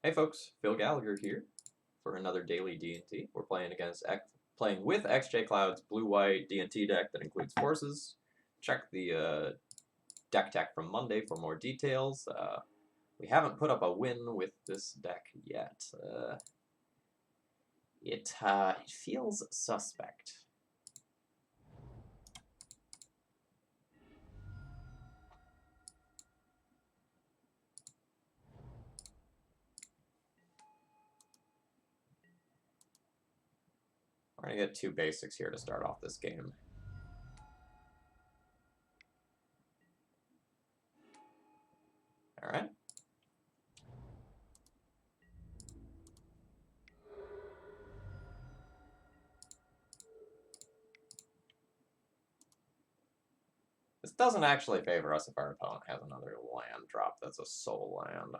Hey folks, Phil Gallagher here for another daily D&T. We're playing with XJ Cloud's blue-white D&T deck that includes forces. Check the deck tech from Monday for more details. We haven't put up a win with this deck yet. It feels suspect. We're going to get two basics here to start off this game. Alright. This doesn't actually favor us if our opponent has another land drop that's a soul land.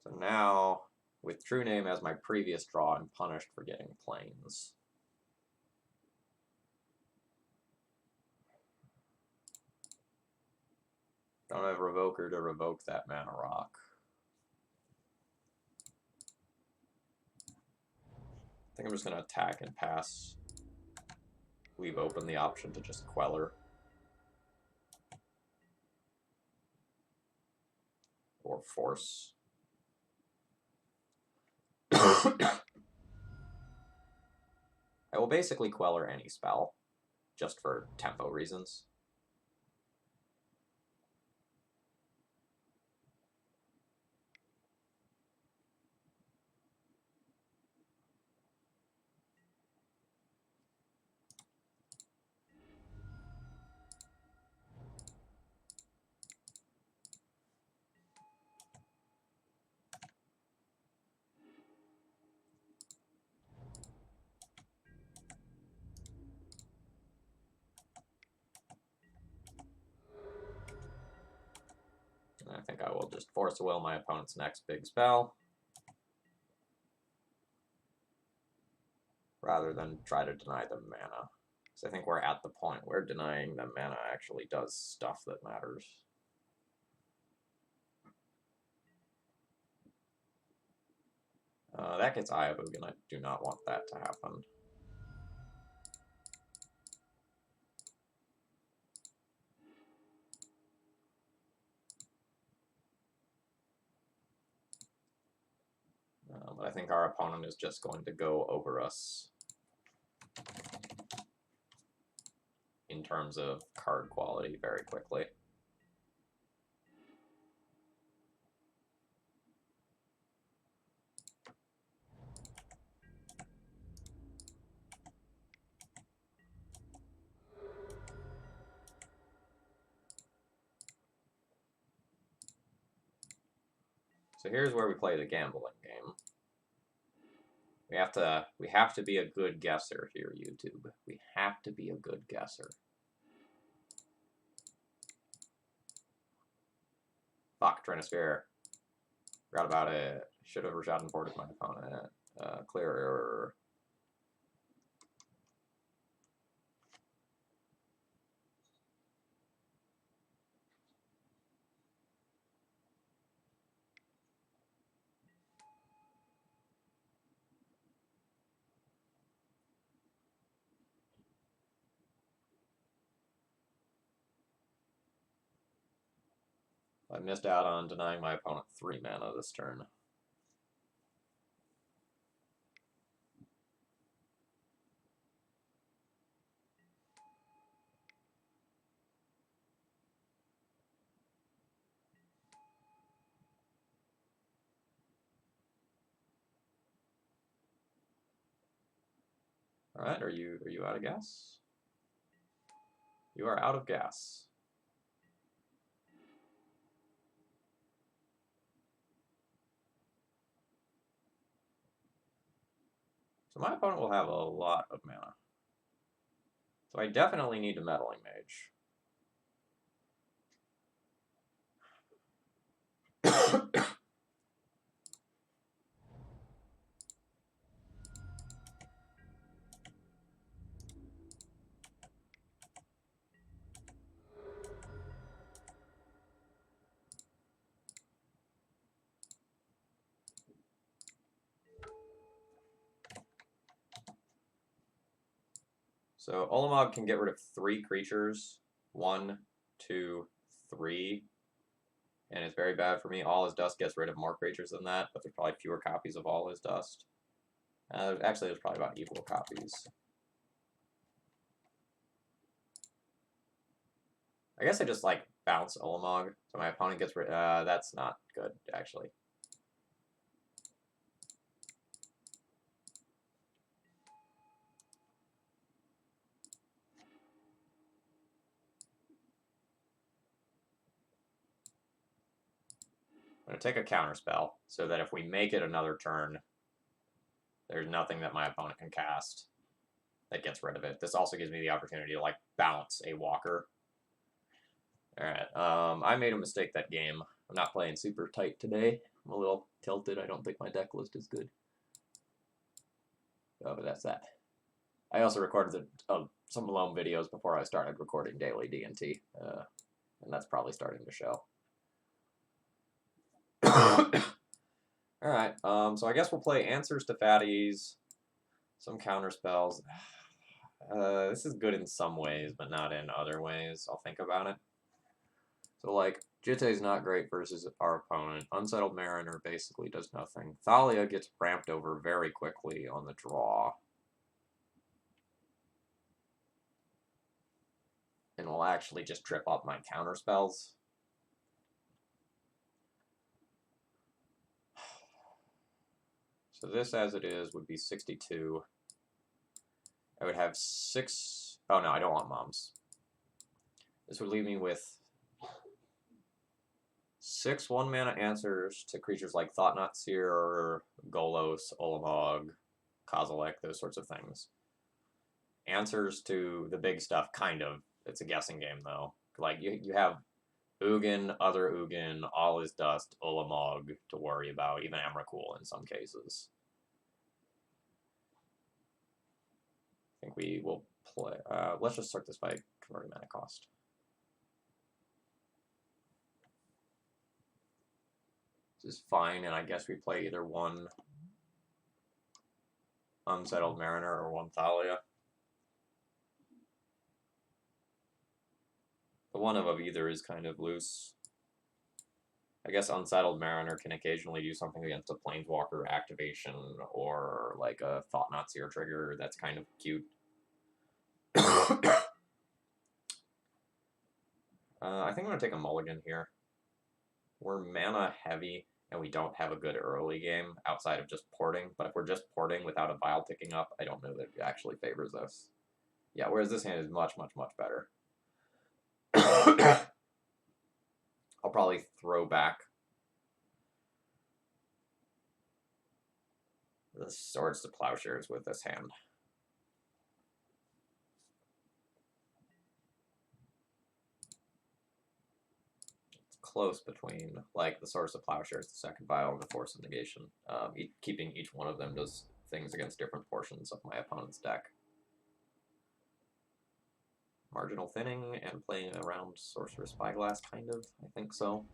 So now, with True Name as my previous draw, I'm punished for getting planes. Don't have Revoker to revoke that mana rock. I think I'm just going to attack and pass. Leave open the option to just Queller. Or Force. I will basically Queller any spell, just for tempo reasons. And I think I will just Force Will my opponent's next big spell, rather than try to deny them mana. Because I think we're at the point where denying them mana actually does stuff that matters. That gets Ayabug, and I do not want that to happen. But I think our opponent is just going to go over us in terms of card quality very quickly. So here's where we play the gambling game. We have to be a good guesser here, YouTube. We have to be a good guesser. Fuck, Trinisphere. Forgot about it. Should have Rashad and forwarded my opponent. Clear error. I missed out on denying my opponent 3 mana this turn. All right, are you out of gas? You are out of gas. So my opponent will have a lot of mana. So I definitely need a Meddling Mage. So Olimog can get rid of 3 creatures. 1, 2, 3. And it's very bad for me. All His Dust gets rid of more creatures than that, but there's probably fewer copies of All His Dust. Actually, there's probably about equal copies. I guess I just, like, bounce Olimog, so my opponent gets rid... that's not good, actually. I'm going to take a counterspell, so that if we make it another turn, there's nothing that my opponent can cast that gets rid of it. This also gives me the opportunity to, like, bounce a walker. Alright, I made a mistake that game. I'm not playing super tight today. I'm a little tilted. I don't think my deck list is good. Oh, but that's that. I also recorded some Malone videos before I started recording daily D&T, and that's probably starting to show. Alright, so I guess we'll play Answers to Fatties, some counter spells. This is good in some ways, but not in other ways. I'll think about it. So, like, Jitte's not great versus our opponent. Unsettled Mariner basically does nothing. Thalia gets ramped over very quickly on the draw. And will actually just trip up my counter spells. So this, as it is, would be 62. I would have 6... Oh, no, I don't want Moms. This would leave me with 6 1-mana answers to creatures like Thought-Knot Seer, Golos, Olimog, Kozilek, those sorts of things. Answers to the big stuff, kind of. It's a guessing game, though. Like, you have Ugin, other Ugin, All His Dust, Olimog to worry about, even Emrakul in some cases. I think we will play... let's just start this by converting mana cost. This is fine, and I guess we play either one Unsettled Mariner or one Thalia. The one of either is kind of loose. I guess Unsettled Mariner can occasionally do something against a Planeswalker activation or like a Thought-Knot Seer trigger that's kind of cute. I think I'm going to take a mulligan here. We're mana heavy, and we don't have a good early game outside of just porting. But if we're just porting without a Vial ticking up, I don't know that it actually favors us. Yeah, whereas this hand is much, much, much better. I'll probably throw back the Swords to Plowshares with this hand. It's close between, like, the Swords to Plowshares, the second Vial, and the Force of Negation. Keeping each one of them does things against different portions of my opponent's deck. Marginal Thinning and playing around Sorcerer's Spyglass, kind of. I think so.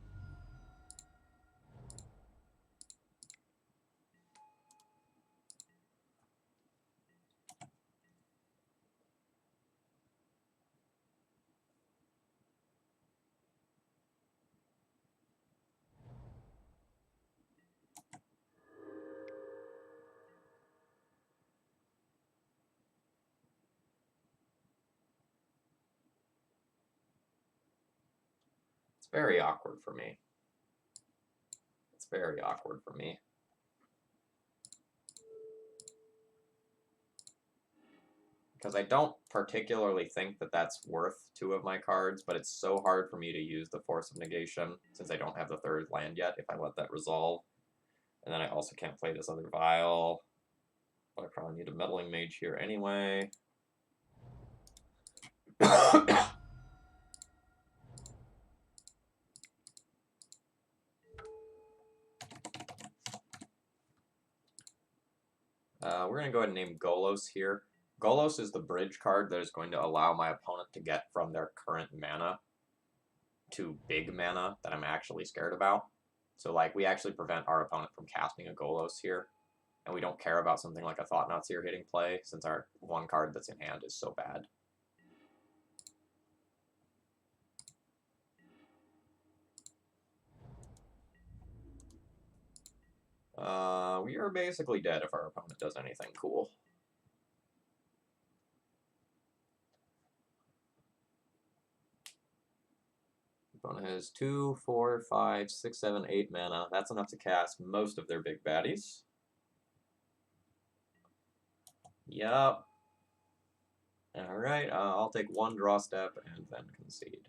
It's very awkward for me. It's very awkward for me. Because I don't particularly think that that's worth 2 of my cards, but it's so hard for me to use the Force of Negation, since I don't have the 3rd land yet, if I let that resolve. And then I also can't play this other Vial. But I probably need a Meddling Mage here anyway. We're going to go ahead and name Golos here. Golos is the bridge card that is going to allow my opponent to get from their current mana to big mana that I'm actually scared about. So, like, we actually prevent our opponent from casting a Golos here. and we don't care about something like a Thought Seer hitting play, since our one card that's in hand is so bad. We are basically dead if our opponent does anything cool. Opponent has 2, 4, 5, 6, 7, 8 mana. That's enough to cast most of their big baddies. Yup. Alright, I'll take one draw step and then concede.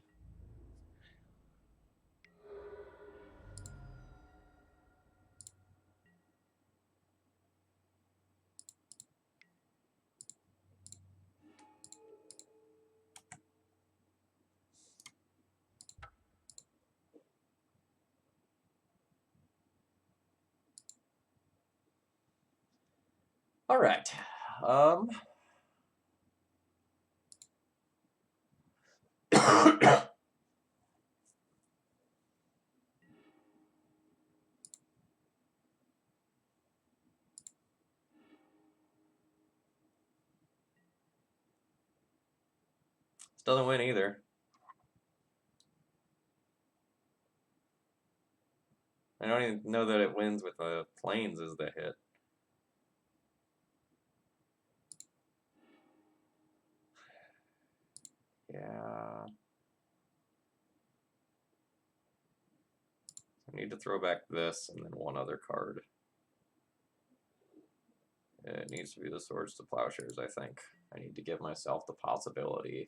Alright. This doesn't win either. I don't even know that it wins with the planes as the hit. Yeah. I need to throw back this and then one other card. It needs to be the Swords to Plowshares, I think. I need to give myself the possibility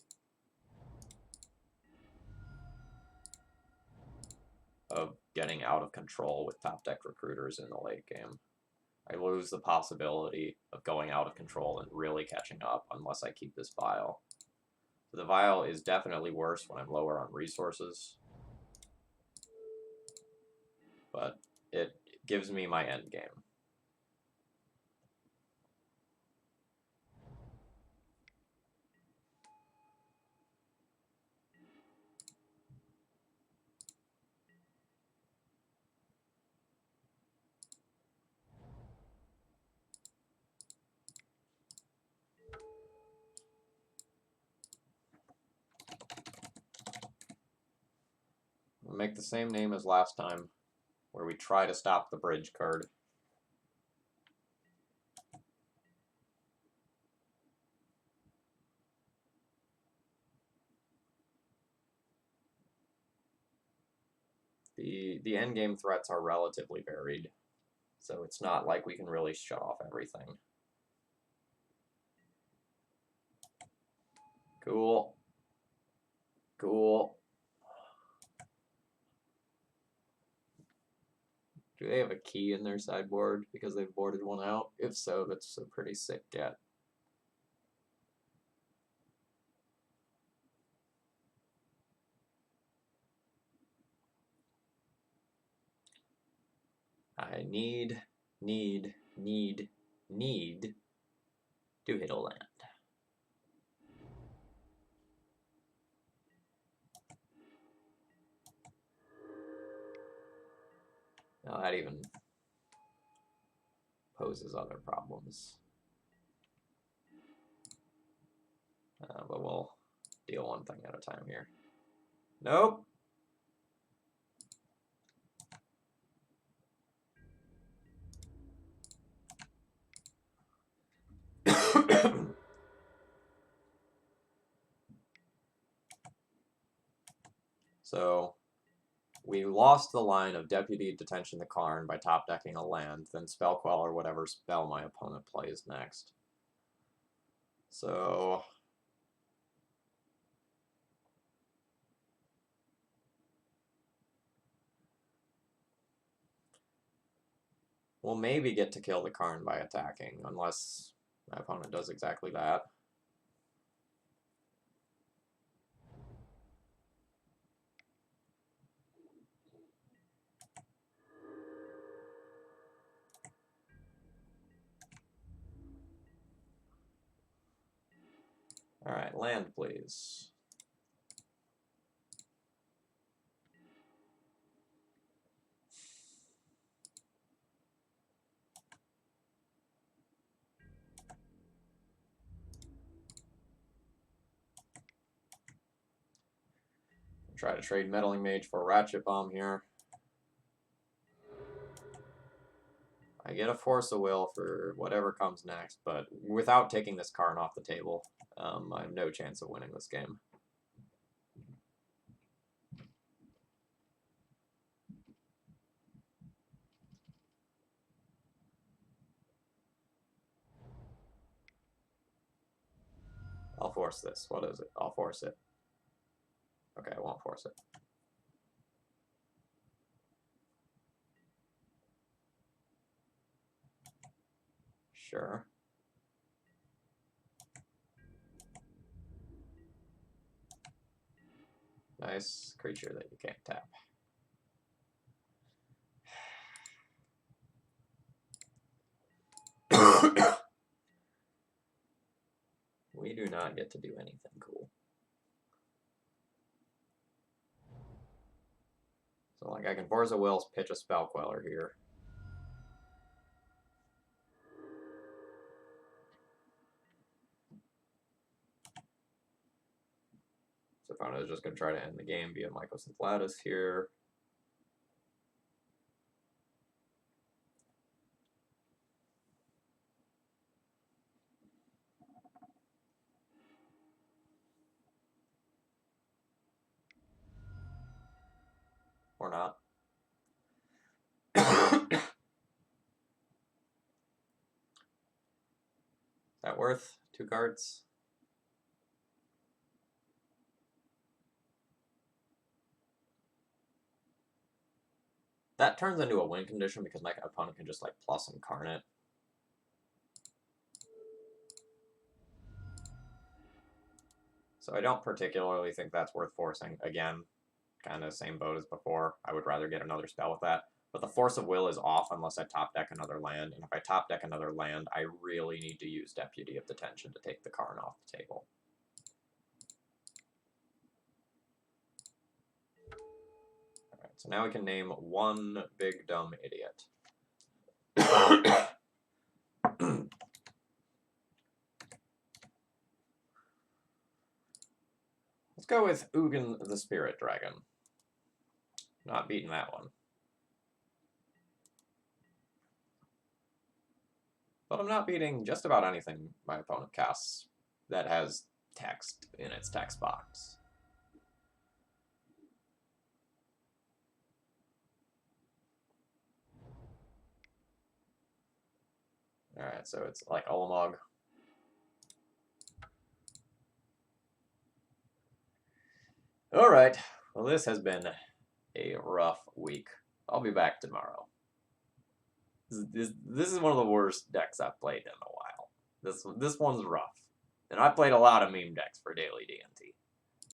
of getting out of control with top deck recruiters in the late game. I lose the possibility of going out of control and really catching up unless I keep this vial. So the vial is definitely worse when I'm lower on resources, but it gives me my end game. We'll make the same name as last time, where we try to stop the bridge card. The endgame threats are relatively varied, so it's not like we can really shut off everything. Cool. Cool. Do they have a key in their sideboard because they've boarded one out? If so, that's a pretty sick get. I need to hit a land. Now that even poses other problems. But we'll deal one thing at a time here. Nope. So we lost the line of Deputy Detention the Karn by top decking a land, then Spell Quell or whatever spell my opponent plays next. So we'll maybe get to kill the Karn by attacking, unless my opponent does exactly that. Alright, land please. Try to trade Meddling Mage for Ratchet Bomb here. I get a Force of Will for whatever comes next, but without taking this Karn off the table, I have no chance of winning this game. I'll force this. What is it? I'll force it. Okay, I won't force it. Sure. Nice creature that you can't tap. We do not get to do anything cool. So, like, I can Force a Will, pitch a Spell Queller here. So, opponent is just going to try to end the game via Mycosynth here. Or not. Is that worth 2 cards? That turns into a win condition because my opponent can just, like, plus Incarnate. So I don't particularly think that's worth forcing. Again, kind of same boat as before. I would rather get another spell with that. But the Force of Will is off unless I top deck another land. And if I top deck another land, I really need to use Deputy of Detention to take the Karn off the table. Alright, so now we can name one big dumb idiot. Let's go with Ugin the Spirit Dragon. Not beating that one. But I'm not beating just about anything my opponent casts that has text in its text box. Alright, so it's like Ulamog. Alright, well this has been a rough week. I'll be back tomorrow. This is one of the worst decks I've played in a while. This one's rough. And I played a lot of meme decks for daily DNT.